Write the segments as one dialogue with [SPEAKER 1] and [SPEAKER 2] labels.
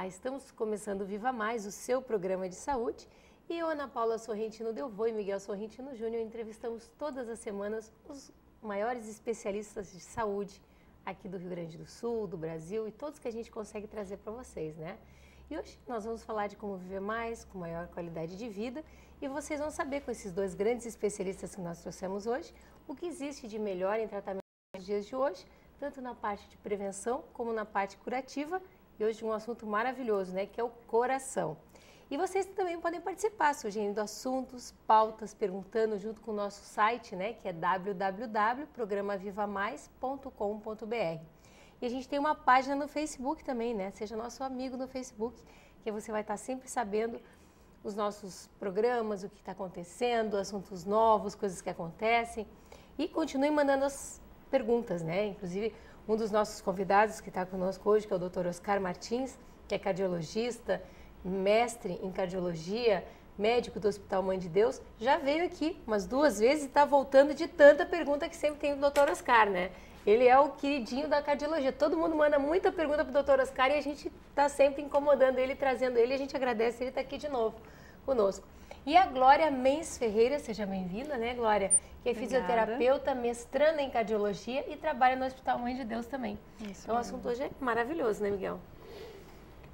[SPEAKER 1] estamos começando o Viva Mais, o seu programa de saúde. E eu, Ana Paula Sorrentino Delvaux e Miguel Sorrentino Júnior, entrevistamos todas as semanas os maiores especialistas de saúde aqui do Rio Grande do Sul, do Brasil e todos que a gente consegue trazer para vocês, né? E hoje nós vamos falar de como viver mais, com maior qualidade de vida, e vocês vão saber com esses dois grandes especialistas que nós trouxemos hoje, o que existe de melhor em tratamento nos dias de hoje, tanto na parte de prevenção como na parte curativa, e hoje um assunto maravilhoso, né, que é o coração. E vocês também podem participar, sugerindo assuntos, pautas, perguntando junto com o nosso site, né, que é www.programavivamais.com.br. E a gente tem uma página no Facebook também, né? Seja nosso amigo no Facebook, que você vai estar sempre sabendo os nossos programas, o que está acontecendo, assuntos novos, coisas que acontecem. E continue mandando as perguntas, né? Inclusive, um dos nossos convidados que está conosco hoje, que é o Dr. Oscar Martins, que é cardiologista, mestre em cardiologia, médico do Hospital Mãe de Deus, já veio aqui umas 2 vezes e está voltando de tanta pergunta que sempre tem do Dr. Oscar, né? Ele é o queridinho da cardiologia. Todo mundo manda muita pergunta para o Dr. Oscar e a gente está sempre incomodando ele, trazendo ele. A gente agradece ele estar aqui de novo conosco. E a Glória Mendes Ferreira, seja bem-vinda, né, Glória? Que é fisioterapeuta, mestranda em cardiologia e trabalha no Hospital Mãe de Deus também. Isso então, o assunto hoje é maravilhoso, né, Miguel?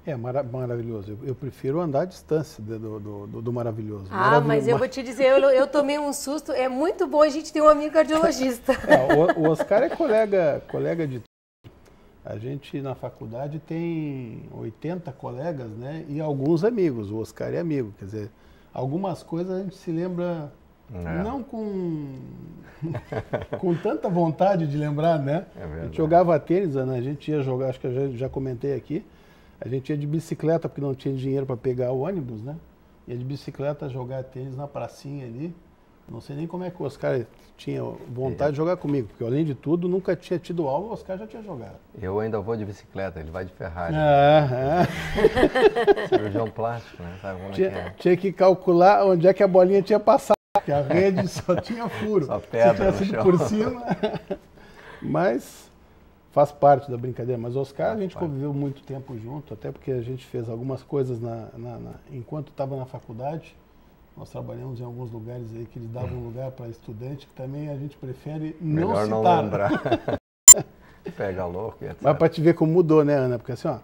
[SPEAKER 2] É maravilhoso. Eu prefiro andar à distância do maravilhoso.
[SPEAKER 1] Mas eu vou te dizer, eu tomei um susto. É muito bom a gente ter um amigo cardiologista.
[SPEAKER 2] O Oscar é colega de... A gente na faculdade tem 80 colegas, né? E alguns amigos. O Oscar é amigo. Quer dizer, algumas coisas a gente se lembra não com tanta vontade de lembrar, né? A gente jogava tênis, né? A gente ia jogar, acho que eu já comentei aqui. A gente ia de bicicleta porque não tinha dinheiro para pegar o ônibus, né? Ia de bicicleta jogar tênis na pracinha ali. Não sei nem como é que o Oscar tinha vontade de jogar comigo, porque além de tudo, nunca tinha tido aula, o Oscar já tinha jogado.
[SPEAKER 3] Eu ainda vou de bicicleta, ele vai de Ferrari. Cirurgião plástico, né? Sabe como
[SPEAKER 2] tinha que calcular onde é que a bolinha tinha passado, porque a rede só tinha furo.
[SPEAKER 3] Só pedra
[SPEAKER 2] se tivesse por cima. Mas... faz parte da brincadeira, mas o Oscar a gente conviveu muito tempo junto, até porque a gente fez algumas coisas enquanto estava na faculdade. Nós trabalhamos em alguns lugares aí que eles davam lugar para estudante, que também a gente prefere não
[SPEAKER 3] citar. Melhor não lembrar. Pega louco e etc.
[SPEAKER 2] Mas para te ver como mudou, né, Ana? Porque assim, ó,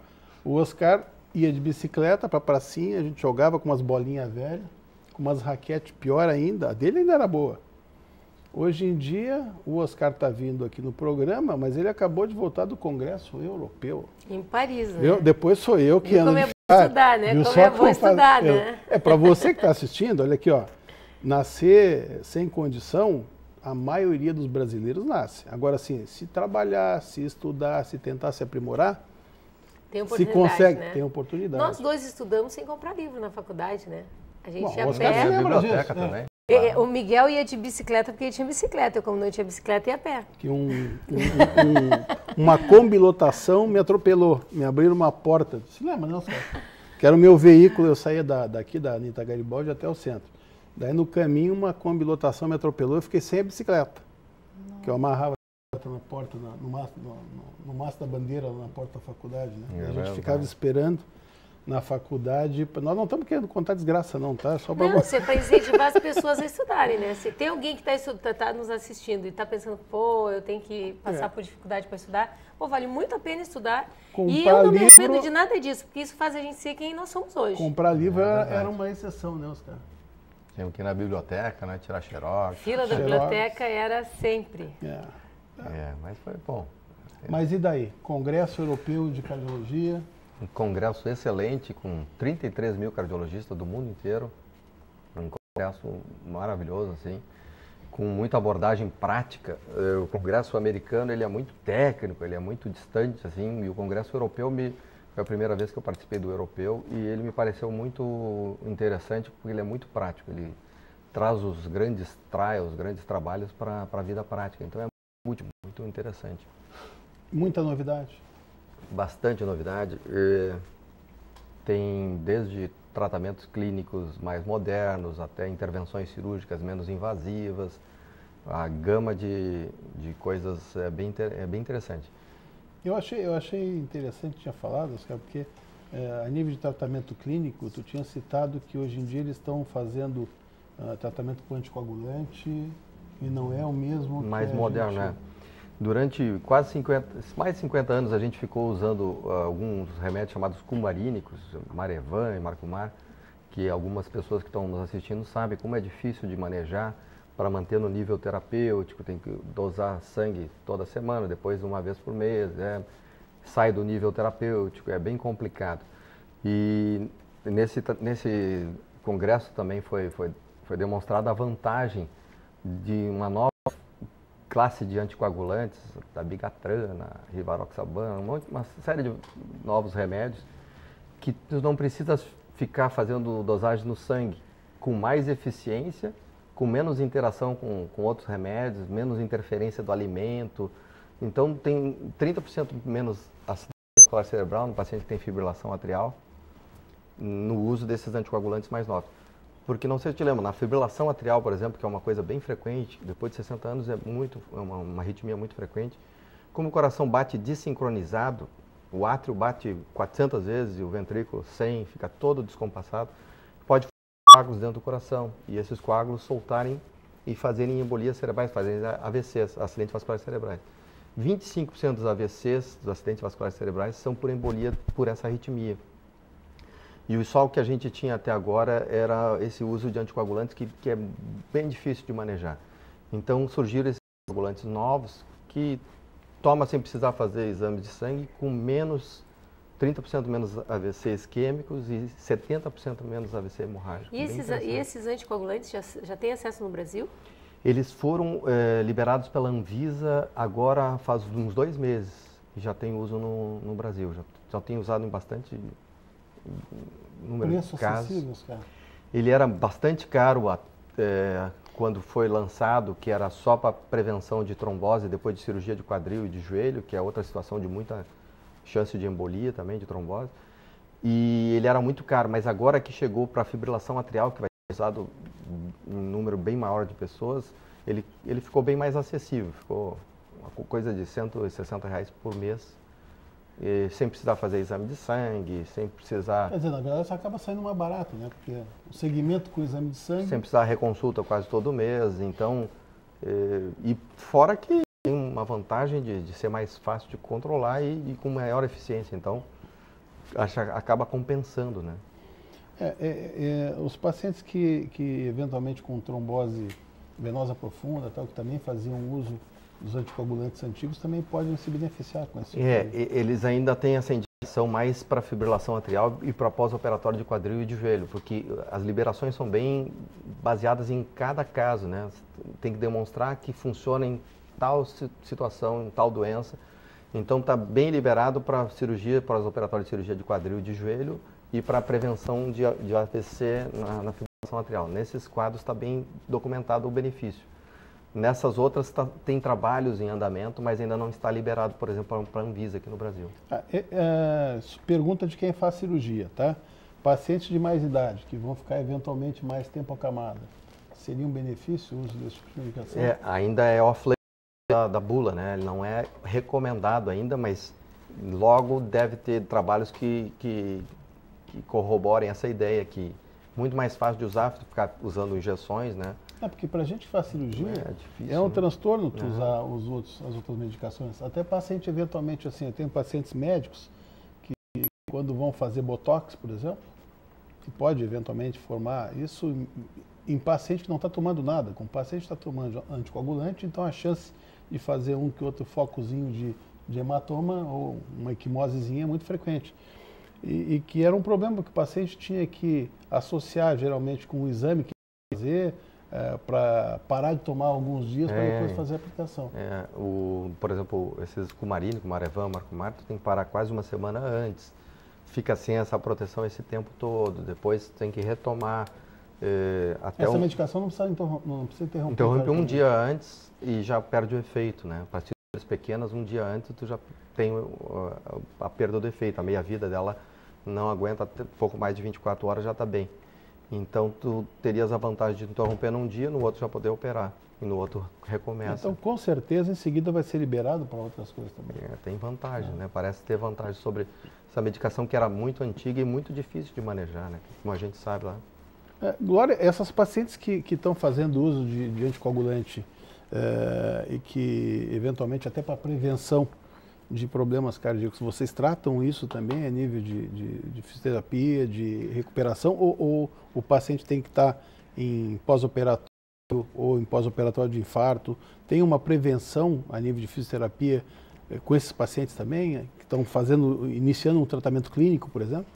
[SPEAKER 2] o Oscar ia de bicicleta para a pracinha, a gente jogava com umas bolinhas velhas, com umas raquetes, pior ainda, a dele ainda era boa. Hoje em dia, o Oscar está vindo aqui no programa, mas ele acabou de voltar do Congresso Europeu.
[SPEAKER 1] Em Paris, né?
[SPEAKER 2] Depois sou eu que ando de
[SPEAKER 1] Ferrari. Como é bom estudar, né? Como é bom estudar, né?
[SPEAKER 2] Para você que está assistindo, olha aqui, ó. Nascer sem condição, a maioria dos brasileiros nasce. Agora, assim, se trabalhar, se estudar, se tentar se aprimorar, se consegue, né? Tem oportunidade.
[SPEAKER 1] Nós dois estudamos sem comprar livro na faculdade, né? A gente ia
[SPEAKER 3] Oscar
[SPEAKER 1] pé.
[SPEAKER 3] biblioteca também.
[SPEAKER 1] O Miguel ia de bicicleta porque ele tinha bicicleta. Eu, como não tinha bicicleta, ia a pé.
[SPEAKER 2] Que uma combilotação me atropelou. Me abriram uma porta. Você lembra, não, Oscar? Que era o meu veículo. Eu saía daqui da Anitta Garibaldi até o centro. Daí, no caminho, uma combilotação me atropelou. Eu fiquei sem a bicicleta. Não. Que eu amarrava na porta, no mastro da bandeira, na porta da faculdade. Né? A gente ficava esperando na faculdade. Nós não estamos querendo contar desgraça, não, tá? Só pra
[SPEAKER 1] você é para incentivar as pessoas a estudarem, né? Se tem alguém que está nos assistindo e está pensando, pô, eu tenho que passar por dificuldade para estudar, pô, vale muito a pena estudar. E eu não me arrependo de nada disso, porque isso faz a gente ser quem nós somos hoje.
[SPEAKER 2] Comprar livro era uma exceção, né, Oscar?
[SPEAKER 3] Tinha que ir na biblioteca, né? Tirar xerox.
[SPEAKER 1] Fila da biblioteca era sempre.
[SPEAKER 3] Mas foi bom.
[SPEAKER 2] Mas e daí? Congresso Europeu de Cardiologia.
[SPEAKER 3] Um congresso excelente, com 33 mil cardiologistas do mundo inteiro. Um congresso maravilhoso, assim, com muita abordagem prática. O congresso americano, ele é muito técnico, ele é muito distante, assim, e o congresso europeu foi a primeira vez que eu participei do europeu e ele me pareceu muito interessante porque ele é muito prático. Ele traz os grandes trials, os grandes trabalhos para a vida prática. Então é muito interessante.
[SPEAKER 2] Muita novidade.
[SPEAKER 3] Bastante novidade. Tem desde tratamentos clínicos mais modernos até intervenções cirúrgicas menos invasivas. A gama de coisas é bem interessante.
[SPEAKER 2] Eu achei interessante, tinha falado, Oscar, porque A nível de tratamento clínico, tu tinha citado que hoje em dia eles estão fazendo tratamento com anticoagulante e não é o mesmo
[SPEAKER 3] mais
[SPEAKER 2] que
[SPEAKER 3] moderno, né? Durante mais de 50 anos a gente ficou usando alguns remédios chamados cumarínicos, Marevan e Marcumar, que algumas pessoas que estão nos assistindo sabem como é difícil de manejar para manter no nível terapêutico, tem que dosar sangue toda semana, depois uma vez por mês, sai do nível terapêutico, é bem complicado. E nesse congresso também foi demonstrada a vantagem de uma nova classe de anticoagulantes, da bigatrana, rivaroxabana, uma série de novos remédios que tu não precisa ficar fazendo dosagem no sangue, com mais eficiência, com menos interação com outros remédios, menos interferência do alimento. Então tem 30% menos acidente vascular cerebral no paciente que tem fibrilação atrial no uso desses anticoagulantes mais novos. Porque não sei se te lembra, na fibrilação atrial, por exemplo, que é uma coisa bem frequente, depois de 60 anos é uma arritmia muito frequente, como o coração bate desincronizado, o átrio bate 400 vezes e o ventrículo 100, fica todo descompassado, pode formar coágulos dentro do coração e esses coágulos soltarem e fazerem embolias cerebrais, fazerem AVCs, acidentes vasculares cerebrais. 25% dos AVCs, dos acidentes vasculares cerebrais, são por embolia por essa arritmia. E só o que a gente tinha até agora era esse uso de anticoagulantes que é bem difícil de manejar. Então surgiram esses anticoagulantes novos que toma sem precisar fazer exame de sangue com 30% menos AVC isquêmicos e 70% menos AVC hemorrágico.
[SPEAKER 1] E esses anticoagulantes já têm acesso no Brasil?
[SPEAKER 3] Eles foram liberados pela Anvisa agora faz uns 2 meses e já tem uso no Brasil. Já tem usado em bastante número de casos.
[SPEAKER 2] Cara.
[SPEAKER 3] Ele era bastante caro quando foi lançado, que era só para prevenção de trombose depois de cirurgia de quadril e de joelho, que é outra situação de muita chance de embolia também, de trombose. E ele era muito caro, mas agora que chegou para a fibrilação atrial, que vai ser usado um número bem maior de pessoas, ele ficou bem mais acessível, ficou uma coisa de R$160 por mês. Sem precisar fazer exame de sangue, sem precisar...
[SPEAKER 2] Quer dizer, na verdade isso acaba saindo mais barato, né? Porque o segmento com o exame de sangue...
[SPEAKER 3] Sem precisar reconsulta quase todo mês, então... E fora que tem uma vantagem de ser mais fácil de controlar e com maior eficiência, então acaba compensando, né?
[SPEAKER 2] Os pacientes que eventualmente com trombose venosa profunda, tal, que também faziam uso dos anticoagulantes antigos também podem se beneficiar com esse
[SPEAKER 3] eles ainda têm essa indicação mais para fibrilação atrial e para pós-operatório de quadril e de joelho, porque as liberações são bem baseadas em cada caso, né? Tem que demonstrar que funciona em tal situação, em tal doença. Então está bem liberado para cirurgia, pós-operatório de cirurgia de quadril e de joelho e para prevenção de AVC na fibrilação atrial. Nesses quadros está bem documentado o benefício. Nessas outras tem trabalhos em andamento, mas ainda não está liberado, por exemplo, para a Anvisa aqui no Brasil.
[SPEAKER 2] Pergunta de quem faz cirurgia, tá? Pacientes de mais idade, que vão ficar eventualmente mais tempo acamada, seria um benefício o uso desse tipo de medicação?
[SPEAKER 3] Ainda é off-label da bula, né? Ele não é recomendado ainda, mas logo deve ter trabalhos que corroborem essa ideia, que muito mais fácil de usar, ficar usando injeções, né?
[SPEAKER 2] Porque para a gente que faz cirurgia,
[SPEAKER 3] difícil,
[SPEAKER 2] é um
[SPEAKER 3] né?
[SPEAKER 2] transtorno tu usar as outras medicações. Até paciente, eventualmente, assim, eu tenho pacientes médicos que, quando vão fazer botox, por exemplo, que pode eventualmente formar isso em paciente que não está tomando nada. Com paciente que está tomando anticoagulante, então a chance de fazer um que outro focozinho de hematoma ou uma equimosezinha é muito frequente. E que era um problema, porque o paciente tinha que associar geralmente com o exame que ia fazer, para parar de tomar alguns dias para depois fazer a aplicação.
[SPEAKER 3] Por exemplo, esses cumarínicos, Marevan, Marcumar, tu tem que parar quase uma semana antes. Fica sem essa proteção esse tempo todo, depois tem que retomar.
[SPEAKER 2] Essa medicação não precisa interromper.
[SPEAKER 3] Interrompe um dia antes e já perde o efeito, né? Para cirurgias pequenas, um dia antes tu já tem a perda do efeito, a meia-vida dela não aguenta, pouco mais de 24 horas já está bem. Então, tu terias a vantagem de interromper num dia, no outro já poder operar. E no outro recomeça.
[SPEAKER 2] Então, com certeza, em seguida vai ser liberado para outras coisas também.
[SPEAKER 3] Tem vantagem, né? Parece ter vantagem sobre essa medicação que era muito antiga e muito difícil de manejar, né? Como a gente sabe lá.
[SPEAKER 2] Glória, essas pacientes que estão fazendo uso de anticoagulante e que, eventualmente, até para prevenção de problemas cardíacos, vocês tratam isso também a nível de fisioterapia, de recuperação, ou o paciente tem que estar em pós-operatório ou em pós-operatório de infarto? Tem uma prevenção a nível de fisioterapia com esses pacientes também, que estão iniciando um tratamento clínico, por exemplo?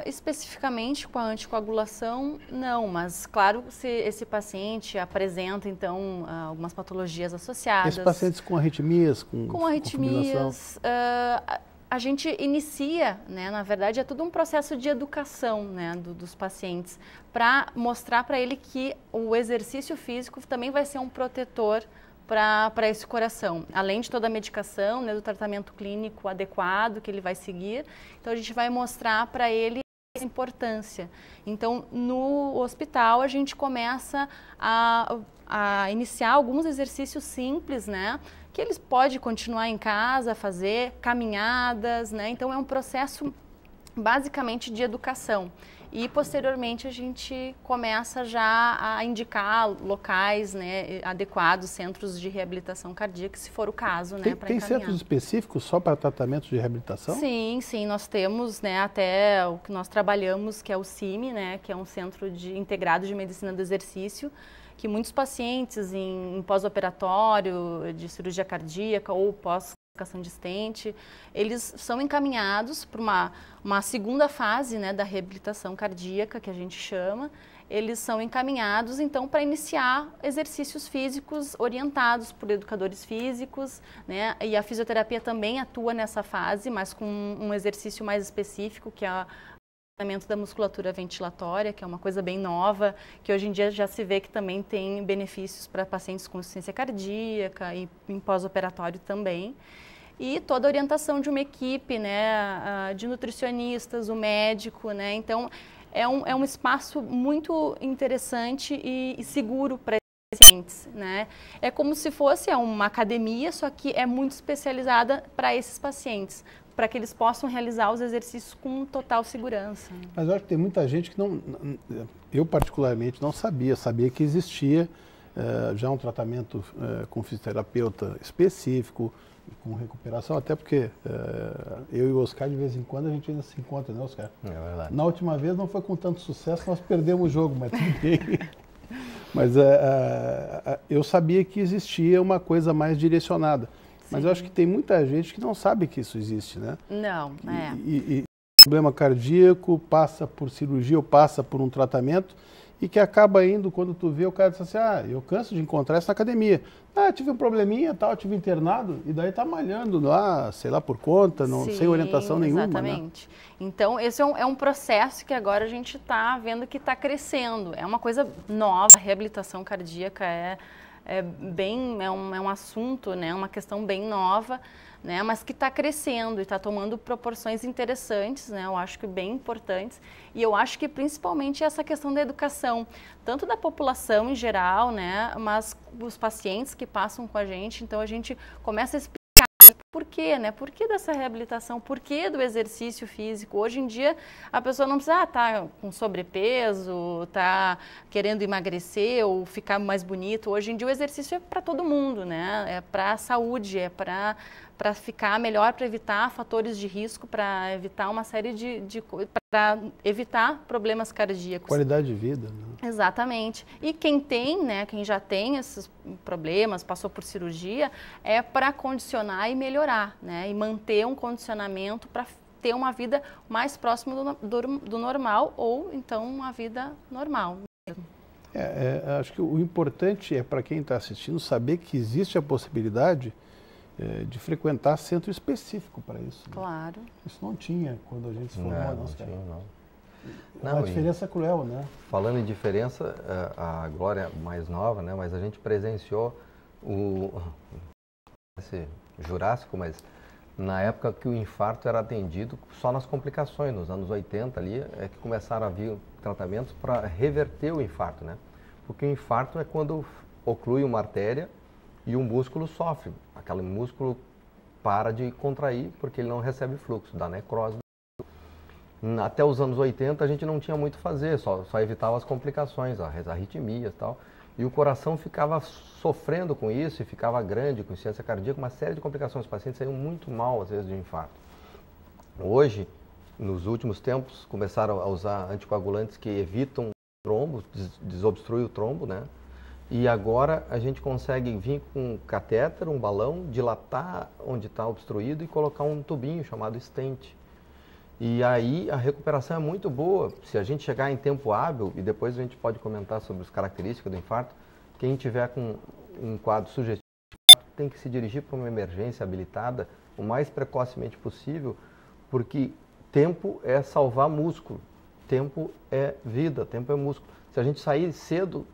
[SPEAKER 4] Especificamente com a anticoagulação, não, mas claro, se esse paciente apresenta, então, algumas patologias associadas.
[SPEAKER 2] Esses pacientes com arritmias, com
[SPEAKER 4] arritmias, a gente inicia, né, na verdade, é todo um processo de educação, né, dos pacientes, para mostrar para ele que o exercício físico também vai ser um protetor para esse coração, além de toda a medicação, né, do tratamento clínico adequado que ele vai seguir. Então, a gente vai mostrar para ele essa importância. Então, no hospital, a gente começa a iniciar alguns exercícios simples, né, que eles podem continuar em casa, fazer caminhadas, né, então é um processo basicamente de educação. E, posteriormente, a gente começa já a indicar locais, né, adequados, centros de reabilitação cardíaca, se for o caso, né, para encaminhar. Tem
[SPEAKER 2] centros específicos só para tratamento de reabilitação?
[SPEAKER 4] Sim, sim, nós temos, né, até o que nós trabalhamos, que é o CIMI, né, que é um centro integrado de medicina do exercício, que muitos pacientes em pós-operatório de cirurgia cardíaca ou pós-colocação de stent, eles são encaminhados para uma segunda fase, né, da reabilitação cardíaca, que a gente chama. Eles são encaminhados, então, para iniciar exercícios físicos orientados por educadores físicos, né, e a fisioterapia também atua nessa fase, mas com um exercício mais específico, que é o treinamento da musculatura ventilatória, que é uma coisa bem nova, que hoje em dia já se vê que também tem benefícios para pacientes com insuficiência cardíaca e em pós-operatório também. E toda a orientação de uma equipe, né, de nutricionistas, o médico, né, então é um espaço muito interessante e seguro para esses pacientes, né. É como se fosse uma academia, só que é muito especializada para esses pacientes, para que eles possam realizar os exercícios com total segurança.
[SPEAKER 2] Mas eu acho que tem muita gente que eu particularmente não sabia que existia já um tratamento com fisioterapeuta específico, com recuperação, até porque eu e o Oscar, de vez em quando, a gente ainda se encontra, né, Oscar?
[SPEAKER 3] É verdade.
[SPEAKER 2] Na última vez não foi com tanto sucesso, nós perdemos o jogo, mas tudo bem. Mas eu sabia que existia uma coisa mais direcionada. Mas eu acho que tem muita gente que não sabe que isso existe, né?
[SPEAKER 4] Não,
[SPEAKER 2] E problema cardíaco, passa por cirurgia ou passa por um tratamento e que acaba indo, quando tu vê, o cara diz assim, eu canso de encontrar isso na academia. Tive um probleminha, tal, tive internado, e daí tá malhando lá, sei lá, por conta, sem orientação nenhuma.
[SPEAKER 4] Exatamente. Né? Então, esse é um processo que agora a gente está vendo que está crescendo. É uma coisa nova, a reabilitação cardíaca é um assunto, né, uma questão bem nova, né, mas que está crescendo e está tomando proporções interessantes, né, eu acho que bem importantes, e eu acho que principalmente essa questão da educação, tanto da população em geral, né, mas os pacientes que passam com a gente, então a gente começa a explicar por quê, né? Por que dessa reabilitação? Por que do exercício físico? Hoje em dia, a pessoa não precisa estar com sobrepeso, tá querendo emagrecer ou ficar mais bonito. Hoje em dia, o exercício é para todo mundo, né? É para a saúde, é para ficar melhor, para evitar fatores de risco, para evitar uma série de coisas, para evitar problemas cardíacos.
[SPEAKER 2] Qualidade de vida, né?
[SPEAKER 4] Exatamente. E quem tem, né, quem já tem esses problemas, passou por cirurgia, é para condicionar e melhorar, né, e manter um condicionamento para ter uma vida mais próxima do normal ou então uma vida normal.
[SPEAKER 2] Acho que o importante é para quem está assistindo saber que existe a possibilidade de frequentar centro específico para isso. Né?
[SPEAKER 4] Claro.
[SPEAKER 2] Isso não tinha quando a gente se formou.
[SPEAKER 3] Não tinha, não.
[SPEAKER 2] Uma diferença cruel, né?
[SPEAKER 3] Falando em diferença, a Glória é mais nova, né? Mas a gente presenciou esse Jurássico, mas na época que o infarto era atendido só nas complicações, nos anos 80 ali, é que começaram a vir tratamentos para reverter o infarto, né? Porque o infarto é quando oclui uma artéria e o músculo sofre. Aquele músculo para de contrair porque ele não recebe fluxo, dá necrose. Até os anos 80 a gente não tinha muito a fazer, só evitava as complicações, as arritmias e tal. E o coração ficava sofrendo com isso e ficava grande, com insuficiência cardíaca, uma série de complicações. Os pacientes saíam muito mal, às vezes, de infarto. Hoje, nos últimos tempos, começaram a usar anticoagulantes que evitam trombo, desobstruem o trombo, né? E agora a gente consegue vir com um catéter, um balão, dilatar onde está obstruído e colocar um tubinho chamado stent. E aí a recuperação é muito boa. Se a gente chegar em tempo hábil, e depois a gente pode comentar sobre as características do infarto, quem tiver com um quadro sugestivo tem que se dirigir para uma emergência habilitada o mais precocemente possível, porque tempo é salvar músculo, tempo é vida, tempo é músculo. Se a gente sair cedo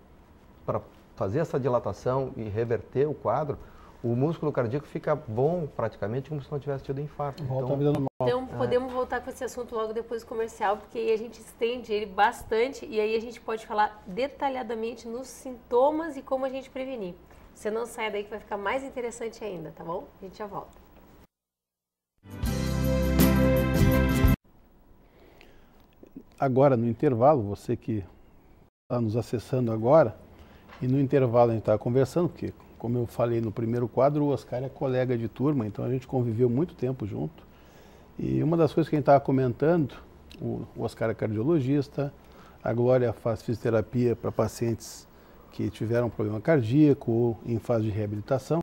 [SPEAKER 3] para fazer essa dilatação e reverter o quadro, o músculo cardíaco fica bom praticamente como se não tivesse tido infarto.
[SPEAKER 1] Então podemos voltar com esse assunto logo depois do comercial, porque aí a gente estende ele bastante e aí a gente pode falar detalhadamente nos sintomas e como a gente prevenir. Você não saia daí que vai ficar mais interessante ainda, tá bom? A gente já volta.
[SPEAKER 2] Agora, no intervalo, você que está nos acessando agora, e no intervalo a gente estava conversando, porque, como eu falei no primeiro quadro, o Oscar é colega de turma, então a gente conviveu muito tempo junto. E uma das coisas que a gente estava comentando, o Oscar é cardiologista, a Glória faz fisioterapia para pacientes que tiveram problema cardíaco ou em fase de reabilitação.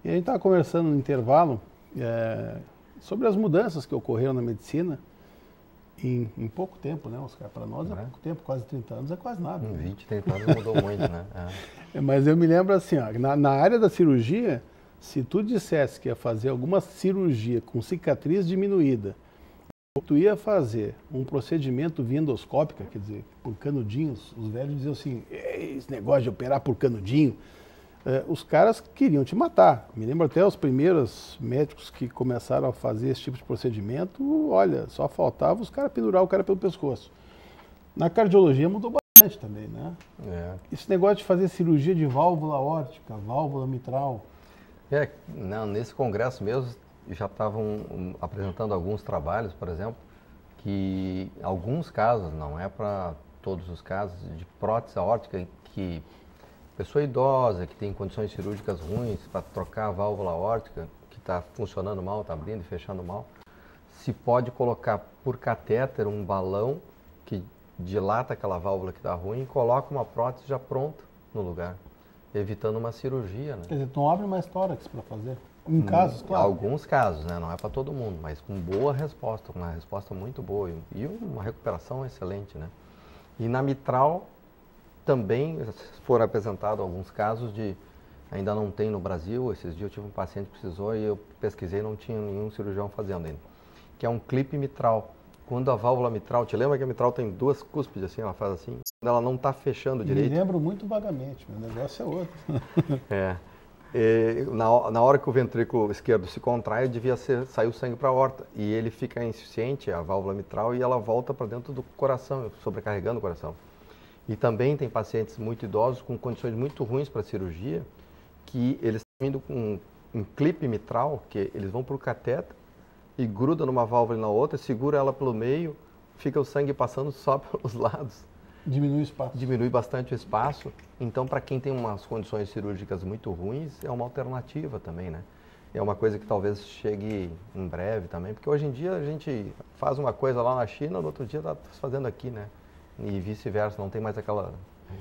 [SPEAKER 2] E a gente estava conversando no intervalo sobre as mudanças que ocorreram na medicina em pouco tempo, né, Oscar? Para nós é pouco tempo, quase 30 anos é quase nada.
[SPEAKER 3] Em 20, 30 anos mudou muito, né?
[SPEAKER 2] Mas eu me lembro assim, ó, na área da cirurgia, se tu dissesse que ia fazer alguma cirurgia com cicatriz diminuída, ou tu ia fazer um procedimento via endoscópica, quer dizer, por canudinhos, os velhos diziam assim, esse negócio de operar por canudinho, os caras queriam te matar. Me lembro até os primeiros médicos que começaram a fazer esse tipo de procedimento, olha, só faltava os caras pendurar o cara pelo pescoço. Na cardiologia mudou bastante também, né? Esse negócio de fazer cirurgia de válvula aórtica, válvula mitral.
[SPEAKER 3] Não, nesse congresso mesmo já estavam apresentando alguns trabalhos, por exemplo, que alguns casos, não é para todos os casos, de prótese aórtica, que pessoa idosa, que tem condições cirúrgicas ruins, para trocar a válvula aórtica, que está funcionando mal, está abrindo e fechando mal, se pode colocar por catéter um balão que dilata aquela válvula que está ruim e coloca uma prótese já pronta no lugar, evitando uma cirurgia, né?
[SPEAKER 2] Quer dizer, tu não abre mais tórax para fazer? Em casos, claro.
[SPEAKER 3] Alguns casos, né? Não é para todo mundo, mas com boa resposta, com uma resposta muito boa e uma recuperação excelente, né? E na mitral também foram apresentados alguns casos ainda não tem no Brasil, esses dias eu tive um paciente que precisou e eu pesquisei e não tinha nenhum cirurgião fazendo ainda, que é um clipe mitral. Quando a válvula mitral, te lembra que a mitral tem duas cúspides assim, ela faz assim, quando ela não está fechando direito.
[SPEAKER 2] Me lembro muito vagamente, meu negócio é outro.
[SPEAKER 3] Na hora que o ventrículo esquerdo se contrai, devia sair o sangue para a aorta. E ele fica insuficiente, a válvula mitral, e ela volta para dentro do coração, sobrecarregando o coração. E também tem pacientes muito idosos com condições muito ruins para cirurgia, que eles estão indo com um clipe mitral, que eles vão para o catéter e gruda numa válvula e na outra, segura ela pelo meio, fica o sangue passando só pelos lados.
[SPEAKER 2] Diminui o espaço.
[SPEAKER 3] Diminui bastante o espaço. Então, para quem tem umas condições cirúrgicas muito ruins, é uma alternativa também, né? É uma coisa que talvez chegue em breve também, porque hoje em dia a gente faz uma coisa lá na China, no outro dia está fazendo aqui, né? E vice-versa, não tem mais aquela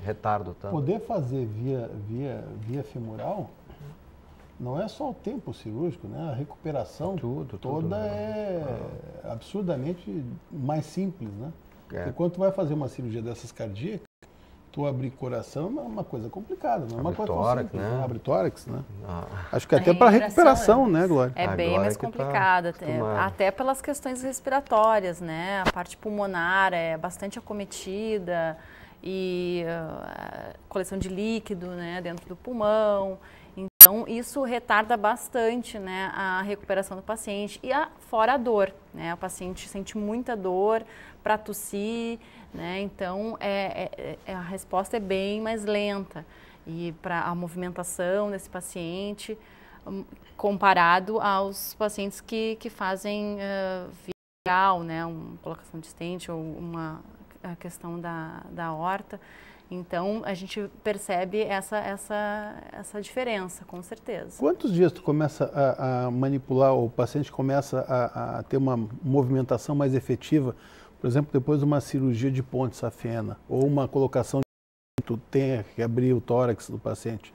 [SPEAKER 3] retardo tanto.
[SPEAKER 2] Poder fazer via femoral não é só o tempo cirúrgico, né? A recuperação toda é absurdamente mais simples, né? Porque quando tu vai fazer uma cirurgia dessas cardíacas, tu abrir coração é uma coisa complicada, não é uma coisa tão simples, né? Abre tórax, né? Acho que até para recuperação, né, Glória?
[SPEAKER 4] É bem mais complicada, até pelas questões respiratórias, né? A parte pulmonar é bastante acometida e coleção de líquido, né, dentro do pulmão. Então, isso retarda bastante, né, a recuperação do paciente e fora a dor, né? O paciente sente muita dor para tossir, né? Então, a resposta é bem mais lenta e para a movimentação desse paciente, comparado aos pacientes que fazem via, né, uma colocação de stent ou a questão da aorta. Então, a gente percebe essa diferença, com certeza.
[SPEAKER 2] Quantos dias tu começa a manipular, o paciente começa a ter uma movimentação mais efetiva, por exemplo, depois de uma cirurgia de ponte safena, ou uma colocação de tu tem que abrir o tórax do paciente?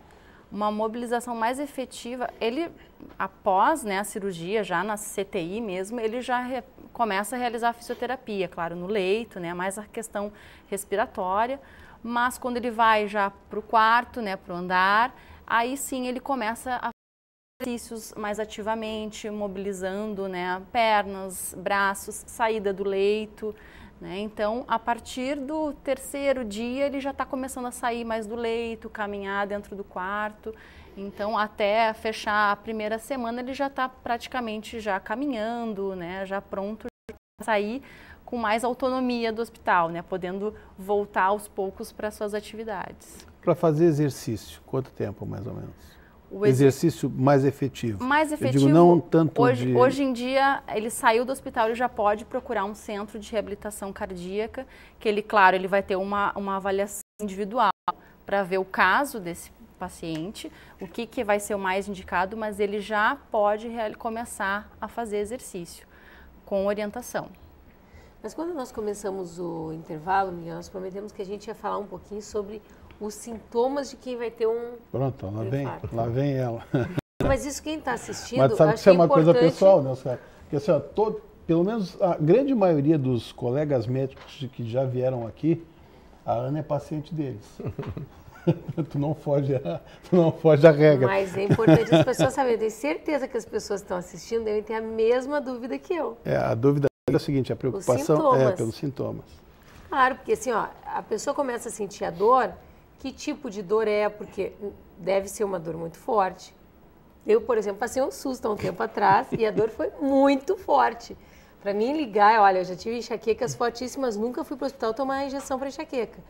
[SPEAKER 4] Uma mobilização mais efetiva, ele, após, né, a cirurgia, já na CTI mesmo, ele já começa a realizar a fisioterapia, claro, no leito, né, mais a questão respiratória. Mas quando ele vai já para o quarto, né, para o andar, aí sim ele começa a fazer exercícios mais ativamente, mobilizando, né, pernas, braços, saída do leito, né? Então, a partir do terceiro dia, ele já está começando a sair mais do leito, caminhar dentro do quarto. Então, até fechar a primeira semana, ele já está praticamente já caminhando, né, já pronto para sair com mais autonomia do hospital, né, podendo voltar aos poucos para suas atividades.
[SPEAKER 2] Para fazer exercício, quanto tempo mais ou menos? O exercício mais efetivo.
[SPEAKER 4] Mais efetivo.
[SPEAKER 2] Eu digo, não tanto
[SPEAKER 4] hoje em dia, ele saiu do hospital, ele já pode procurar um centro de reabilitação cardíaca, que ele, claro, ele vai ter uma avaliação individual para ver o caso desse paciente, o que vai ser o mais indicado, mas ele já pode começar a fazer exercício com orientação.
[SPEAKER 1] Mas quando nós começamos o intervalo, Miguel, nós prometemos que a gente ia falar um pouquinho sobre os sintomas de quem vai ter um
[SPEAKER 2] Pronto, lá vem ela.
[SPEAKER 1] Mas isso quem está assistindo,
[SPEAKER 2] mas sabe que isso é uma
[SPEAKER 1] importante...
[SPEAKER 2] coisa pessoal, né, Oscar? Porque assim, ó, pelo menos a grande maioria dos colegas médicos que já vieram aqui, a Ana é paciente deles. Tu não foge à regra.
[SPEAKER 1] Mas é importante as pessoas saberem. Eu tenho certeza que as pessoas que estão assistindo devem ter a mesma dúvida que eu.
[SPEAKER 2] A dúvida é a seguinte, a preocupação é pelos sintomas.
[SPEAKER 1] Claro, porque assim, ó, a pessoa começa a sentir a dor, que tipo de dor é? Porque deve ser uma dor muito forte. Eu, por exemplo, passei um susto há um tempo atrás e a dor foi muito forte. Para mim ligar, olha, eu já tive enxaquecas fortíssimas, nunca fui para o hospital tomar injeção para enxaqueca.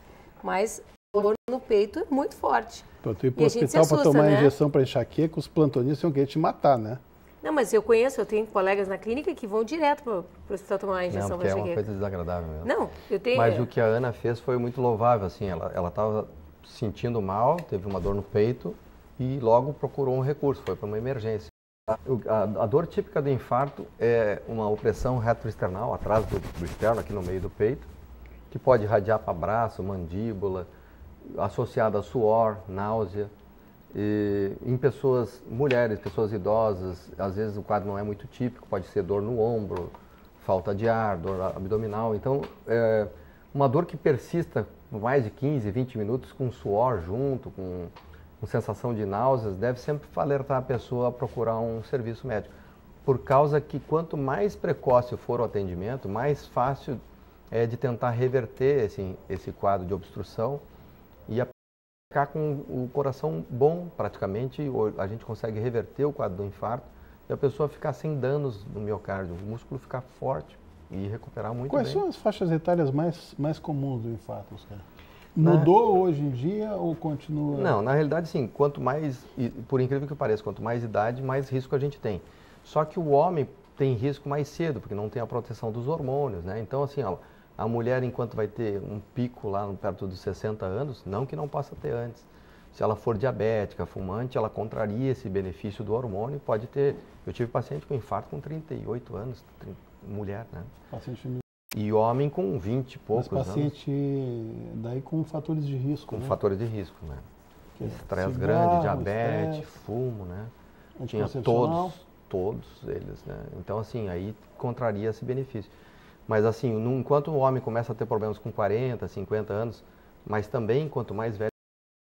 [SPEAKER 1] Mas a dor no peito é muito forte.
[SPEAKER 2] Para tu ir para o hospital para tomar injeção para enxaqueca, os plantonistas iam querer te matar, né?
[SPEAKER 1] Não, mas eu tenho colegas na clínica que vão direto para o hospital tomar a injeção para enxaqueca.
[SPEAKER 3] É uma coisa desagradável mesmo.
[SPEAKER 1] Não, eu tenho...
[SPEAKER 3] Mas o que a Ana fez foi muito louvável, assim, ela estava sentindo mal, teve uma dor no peito e logo procurou um recurso, foi para uma emergência. A dor típica do infarto é uma opressão retroesternal, atrás do externo, aqui no meio do peito, que pode irradiar para braço, mandíbula, associada a suor, náusea. E em mulheres, pessoas idosas, às vezes o quadro não é muito típico, pode ser dor no ombro, falta de ar, dor abdominal. Então, uma dor que persista por mais de 15, 20 minutos com suor junto, com sensação de náuseas, deve sempre alertar a pessoa a procurar um serviço médico. Por causa que quanto mais precoce for o atendimento, mais fácil é de tentar reverter esse quadro de obstrução e ficar com o coração bom, praticamente, a gente consegue reverter o quadro do infarto e a pessoa ficar sem danos no miocárdio, o músculo ficar forte e recuperar muito bem.
[SPEAKER 2] Quais são as faixas etárias mais comuns do infarto, Oscar? Mudou hoje em dia ou continua?
[SPEAKER 3] Não, na realidade sim, quanto mais, por incrível que pareça, quanto mais idade, mais risco a gente tem. Só que o homem tem risco mais cedo, porque não tem a proteção dos hormônios, né? Então assim, ó, a mulher, enquanto vai ter um pico lá perto dos 60 anos, não que não possa ter antes. Se ela for diabética, fumante, ela contraria esse benefício do hormônio, pode ter... Eu tive paciente com infarto com 38 anos, mulher, né?
[SPEAKER 2] Paciente...
[SPEAKER 3] E homem com 20 e poucos anos.
[SPEAKER 2] Mas paciente daí com fatores de risco,
[SPEAKER 3] Com
[SPEAKER 2] né?
[SPEAKER 3] fatores de risco, né? Estresse
[SPEAKER 2] cigarro,
[SPEAKER 3] grande, diabetes,
[SPEAKER 2] estresse,
[SPEAKER 3] fumo, né? Tinha
[SPEAKER 2] anticoncepcional.
[SPEAKER 3] todos eles, né? Então, assim, aí contraria esse benefício. Mas, assim, enquanto o homem começa a ter problemas com 40, 50 anos, mas também, quanto mais velho,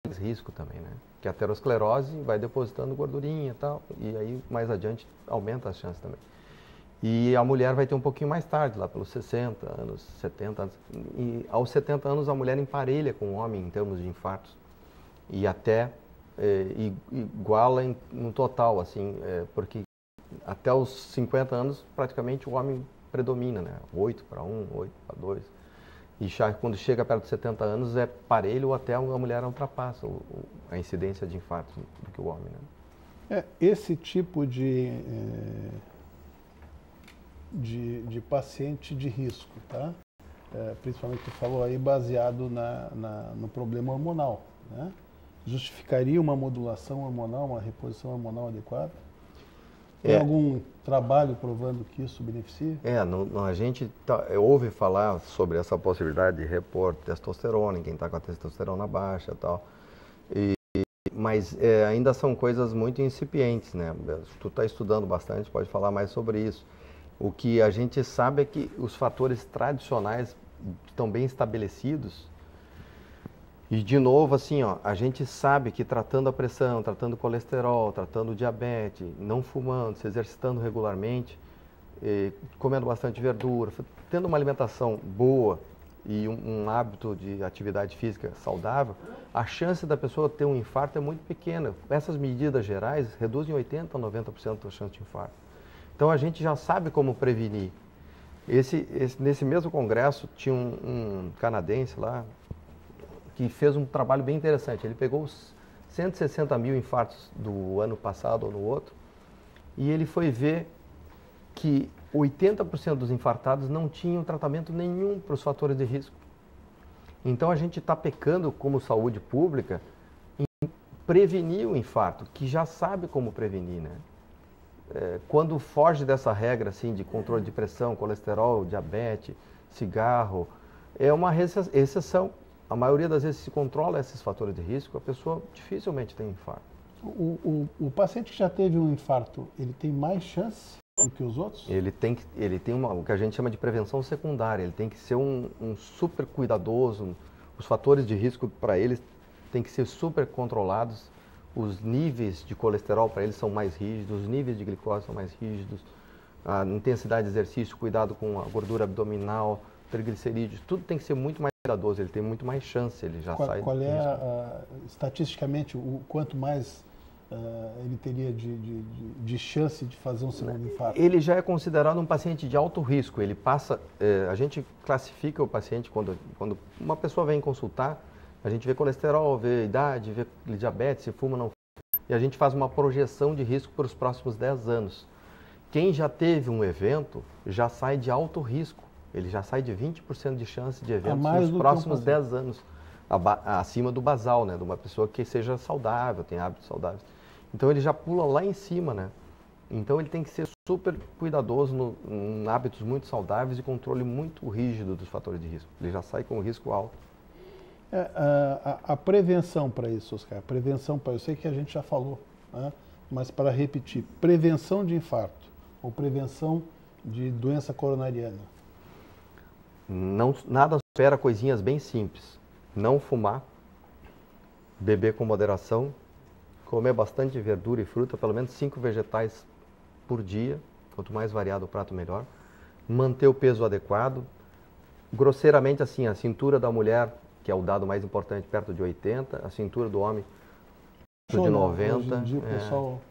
[SPEAKER 3] mais risco também, né? Que a aterosclerose vai depositando gordurinha e tal, e aí, mais adiante, aumenta as chances também. E a mulher vai ter um pouquinho mais tarde, lá pelos 60 anos, 70 anos. E aos 70 anos, a mulher emparelha com o homem em termos de infartos. E até iguala no total, assim, porque até os 50 anos praticamente o homem predomina, né? 8 para 1, 8 para 2. E já quando chega perto de 70 anos é parelho ou até a mulher ultrapassa a incidência de infarto do que o homem, né?
[SPEAKER 2] Esse tipo de paciente de risco, tá? Principalmente tu falou aí baseado no problema hormonal, né? Justificaria uma modulação hormonal, uma reposição hormonal adequada? Tem algum trabalho provando que isso beneficia?
[SPEAKER 3] A gente ouve falar sobre essa possibilidade de repor testosterona em quem está com a testosterona baixa e tal. Mas ainda são coisas muito incipientes, né? Tu está estudando bastante, pode falar mais sobre isso. O que a gente sabe é que os fatores tradicionais estão bem estabelecidos. E, de novo, assim, ó, a gente sabe que tratando a pressão, tratando o colesterol, tratando o diabetes, não fumando, se exercitando regularmente, comendo bastante verdura, tendo uma alimentação boa e um hábito de atividade física saudável, a chance da pessoa ter um infarto é muito pequena. Essas medidas gerais reduzem 80% a 90% a chance de infarto. Então, a gente já sabe como prevenir. Nesse mesmo congresso, tinha um canadense lá, que fez um trabalho bem interessante. Ele pegou os 160 mil infartos do ano passado ou no outro, e ele foi ver que 80% dos infartados não tinham tratamento nenhum para os fatores de risco. Então a gente está pecando como saúde pública em prevenir o infarto, que já sabe como prevenir, né? Quando foge dessa regra assim, de controle de pressão, colesterol, diabetes, cigarro, é uma exceção. A maioria das vezes se controla esses fatores de risco, a pessoa dificilmente tem infarto.
[SPEAKER 2] O paciente que já teve um infarto, ele tem mais chance do que os outros?
[SPEAKER 3] Ele tem o que a gente chama de prevenção secundária, ele tem que ser um super cuidadoso, os fatores de risco para eles têm que ser super controlados, os níveis de colesterol para eles são mais rígidos, os níveis de glicose são mais rígidos, a intensidade de exercício, cuidado com a gordura abdominal, triglicerídeos, tudo tem que ser muito mais cuidadoso, ele tem muito mais chance, ele já sai...
[SPEAKER 2] Qual é, estatisticamente, o quanto mais ele teria de chance de fazer um segundo infarto?
[SPEAKER 3] Ele já é considerado um paciente de alto risco, ele passa... a gente classifica o paciente quando uma pessoa vem consultar, a gente vê colesterol, vê idade, vê diabetes, se fuma ou não fuma, e a gente faz uma projeção de risco para os próximos 10 anos. Quem já teve um evento já sai de alto risco. Ele já sai de 20% de chance de eventos nos próximos 10 anos, acima do basal, né? De uma pessoa que seja saudável, tem hábitos saudáveis. Então ele já pula lá em cima, né? Então ele tem que ser super cuidadoso em hábitos muito saudáveis e controle muito rígido dos fatores de risco. Ele já sai com um risco alto.
[SPEAKER 2] A prevenção para isso, Oscar, eu sei que a gente já falou, né? Mas para repetir, prevenção de infarto ou prevenção de doença coronariana.
[SPEAKER 3] Nada supera coisinhas bem simples. Não fumar, beber com moderação, comer bastante verdura e fruta, pelo menos 5 vegetais por dia, quanto mais variado o prato melhor, manter o peso adequado, grosseiramente assim, a cintura da mulher, que é o dado mais importante, perto de 80, a cintura do homem de 90.
[SPEAKER 2] Hoje em dia o pessoal...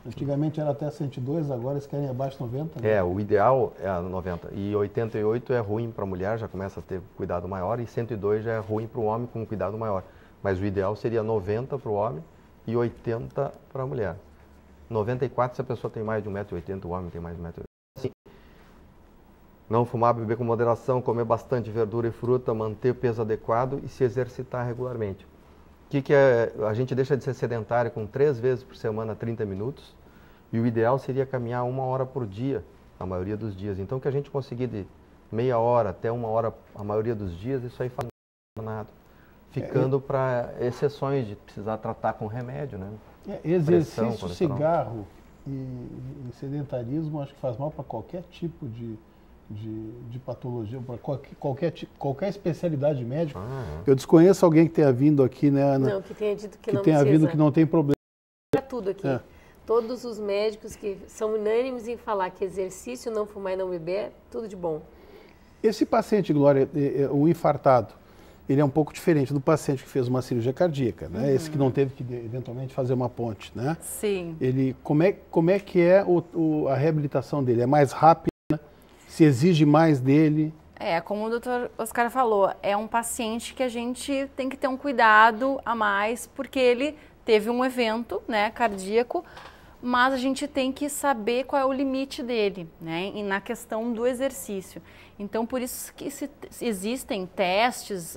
[SPEAKER 2] Antigamente era até 102, agora eles querem abaixo de 90. Né?
[SPEAKER 3] O ideal é a 90. E 88 é ruim para a mulher, já começa a ter cuidado maior, e 102 já é ruim para o homem com cuidado maior. Mas o ideal seria 90 para o homem e 80 para a mulher. 94 se a pessoa tem mais de 1,80 m, o homem tem mais de 1,80 m. Assim, não fumar, beber com moderação, comer bastante verdura e fruta, manter o peso adequado e se exercitar regularmente. A gente deixa de ser sedentário com 3 vezes por semana, 30 minutos, e o ideal seria caminhar 1 hora por dia, a maioria dos dias. Então, que a gente conseguir de meia hora até 1 hora, a maioria dos dias, isso aí faz nada. Ficando para exceções de precisar tratar com remédio, né?
[SPEAKER 2] Exercício, pressão, cigarro e sedentarismo, acho que faz mal para qualquer tipo de patologia, para qualquer especialidade médica. Eu desconheço alguém que tenha vindo aqui, né, Ana?
[SPEAKER 1] Não, que tenha dito que
[SPEAKER 2] não tenha vindo que não tem problema.
[SPEAKER 1] Tudo aqui. Todos os médicos que são unânimes em falar que exercício, não fumar e não beber, tudo de bom.
[SPEAKER 2] Esse paciente, Glória, o infartado, ele é um pouco diferente do paciente que fez uma cirurgia cardíaca, né? Esse que não teve que eventualmente fazer uma ponte, né?
[SPEAKER 4] Sim.
[SPEAKER 2] Ele, como é que é a reabilitação dele? É mais rápida? Se exige mais dele?
[SPEAKER 4] Como o doutor Oscar falou, é um paciente que a gente tem que ter um cuidado a mais, porque ele teve um evento, né, cardíaco, mas a gente tem que saber qual é o limite dele, né, e na questão do exercício. Então, por isso que existem testes,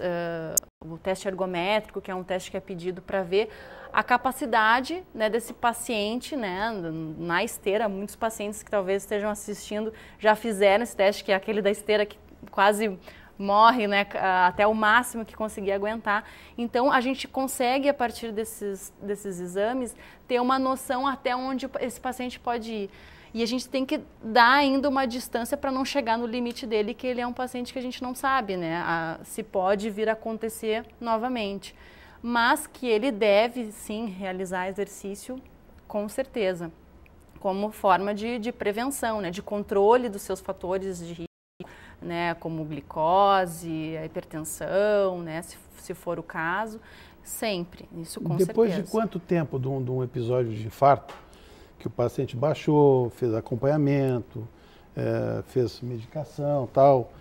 [SPEAKER 4] o teste ergométrico, que é um teste que é pedido para ver a capacidade, né, desse paciente, né, na esteira. Muitos pacientes que talvez estejam assistindo já fizeram esse teste, que é aquele da esteira que quase morre, né, até o máximo que conseguir aguentar. Então, a gente consegue, a partir desses exames, ter uma noção até onde esse paciente pode ir. E a gente tem que dar ainda uma distância para não chegar no limite dele, que ele é um paciente que a gente não sabe, né, se pode vir a acontecer novamente. Mas que ele deve, sim, realizar exercício, com certeza, como forma de prevenção, né, de controle dos seus fatores de risco, né, como glicose, a hipertensão, né, se for o caso, sempre, isso com certeza.
[SPEAKER 2] Depois de quanto tempo de um episódio de infarto, que o paciente baixou, fez acompanhamento, fez medicação, tal,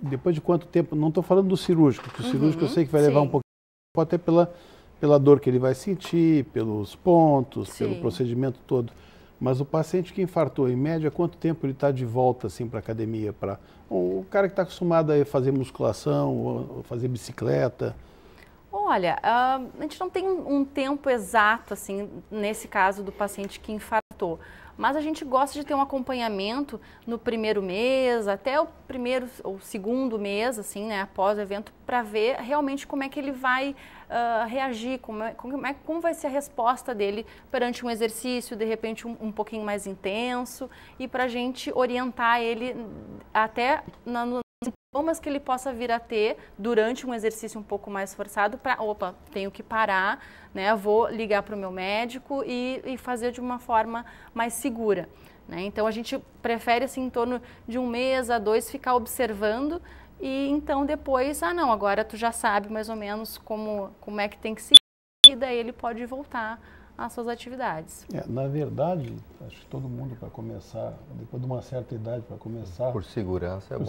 [SPEAKER 2] depois de quanto tempo, não estou falando do cirúrgico, porque o cirúrgico eu sei que vai levar um pouquinho, até pela dor que ele vai sentir, pelos pontos, pelo procedimento todo. Mas o paciente que infartou, em média, quanto tempo ele está de volta assim, para a academia? O cara que está acostumado a fazer musculação, ou fazer bicicleta?
[SPEAKER 4] Olha, a gente não tem um tempo exato, assim, nesse caso do paciente que infartou. Mas a gente gosta de ter um acompanhamento no primeiro mês, até o primeiro ou segundo mês, assim, né, após o evento, para ver realmente como é que ele vai reagir, como vai ser a resposta dele perante um exercício, de repente um pouquinho mais intenso, e para a gente orientar ele até nos sintomas que ele possa vir a ter durante um exercício um pouco mais forçado, tenho que parar, né, vou ligar para o meu médico e fazer de uma forma mais segura, né? Então a gente prefere assim, em torno de 1 mês a 2 ficar observando e então depois, agora tu já sabe mais ou menos como é que tem que seguir e daí ele pode voltar às suas atividades.
[SPEAKER 2] Na verdade, acho que todo mundo para começar, depois de uma certa idade para começar...
[SPEAKER 3] Por segurança é bom.